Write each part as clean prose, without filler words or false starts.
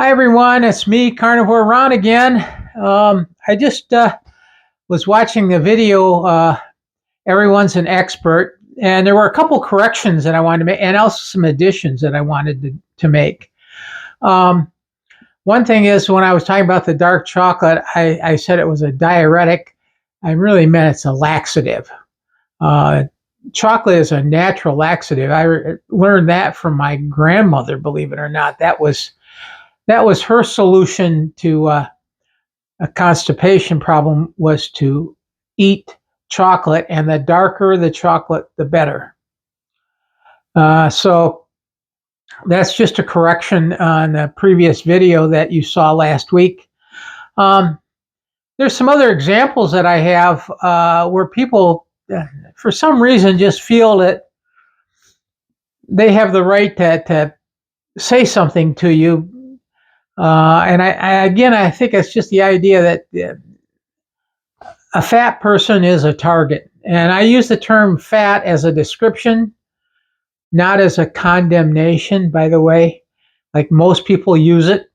Hi everyone, it's me, Carnivore Ron again. I just was watching a video. Everyone's an expert, and there were a couple corrections that I wanted to make, and also some additions that I wanted to make. Um, One thing is, when I was talking about the dark chocolate, I said it was a diuretic. I really meant it's a laxative. Uh, Chocolate is a natural laxative. Learned that from my grandmother. Believe it or not, that was her solution to a constipation problem, was to eat chocolate, and the darker the chocolate, the better. So that's just a correction on the previous video that you saw last week. Um, there's some other examples that I have where people, for some reason, just feel that they have the right to say something to you. And I think it's just the idea that a fat person is a target. And I use the term fat as a description, not as a condemnation, by the way, like most people use it.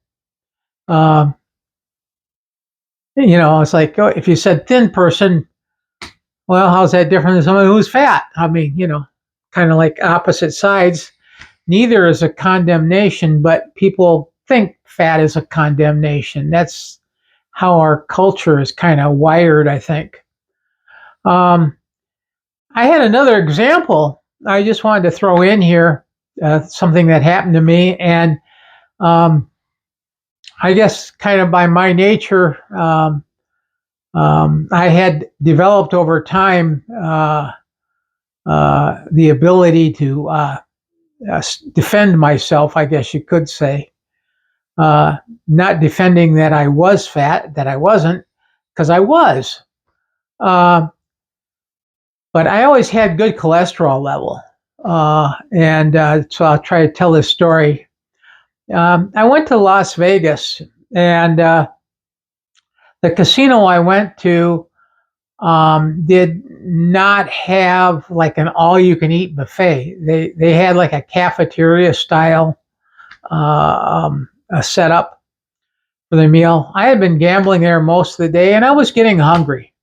Um, it's like, oh, if you said thin person, well, how's that different than someone who's fat? I mean, kind of like opposite sides. Neither is a condemnation, but people think fat is a condemnation. That's how our culture is kind of wired, I think. Um, I had another example I just wanted to throw in here, something that happened to me. And um, I guess, kind of by my nature, I had developed over time the ability to defend myself, I guess you could say. Not defending that I was fat, that I wasn't, because I was. Uh, but I always had good cholesterol level. And so I'll try to tell this story. I went to Las Vegas, and the casino I went to did not have like an all-you-can-eat buffet. They had like a cafeteria style a setup for the meal. I had been gambling there most of the day, and I was getting hungry.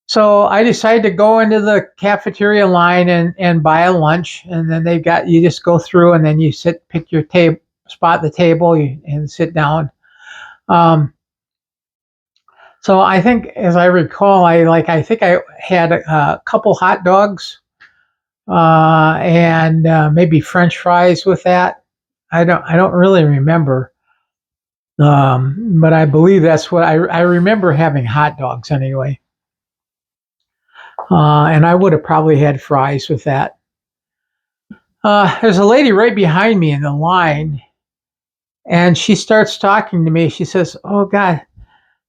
So I decided to go into the cafeteria line and buy a lunch. And then you just go through, and then you pick your table, spot the table, and sit down. So I think, as I recall, I think I had a couple hot dogs and maybe French fries with that. I don't really remember, but I believe that's what I remember, having hot dogs anyway. And I would have probably had fries with that. There's a lady right behind me in the line, and she starts talking to me. She says, "Oh God,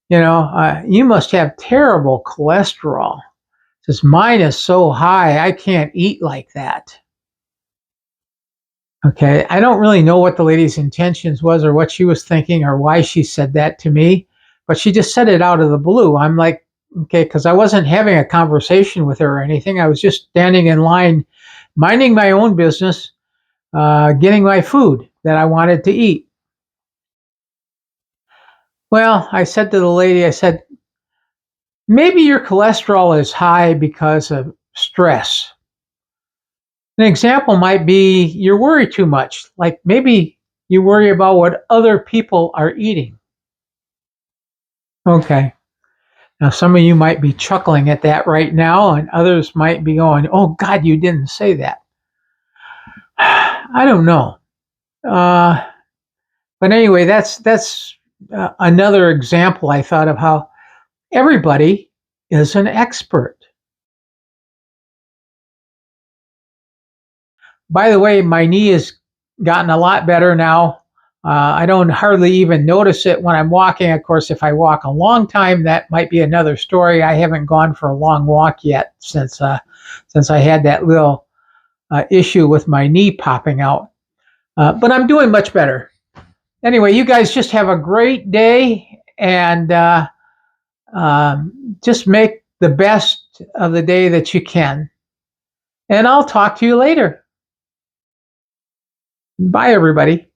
you must have terrible cholesterol." Says, "Mine is so high, I can't eat like that." Okay, I don't really know what the lady's intentions was, or what she was thinking, or why she said that to me, but she just said it out of the blue. I'm like, okay, because I wasn't having a conversation with her or anything. I was just standing in line, minding my own business, getting my food that I wanted to eat. Well, I said to the lady, I said, maybe your cholesterol is high because of stress. An example might be you worry too much. Like, maybe you worry about what other people are eating. Okay. Now, some of you might be chuckling at that right now, and others might be going, "Oh God, you didn't say that." I don't know. Uh, but anyway, that's another example I thought of how everybody is an expert. By the way, my knee has gotten a lot better now. I don't hardly even notice it when I'm walking. Of course, if I walk a long time, that might be another story. I haven't gone for a long walk yet since I had that little issue with my knee popping out. But I'm doing much better. Anyway, you guys just have a great day, and just make the best of the day that you can. And I'll talk to you later. Bye, everybody.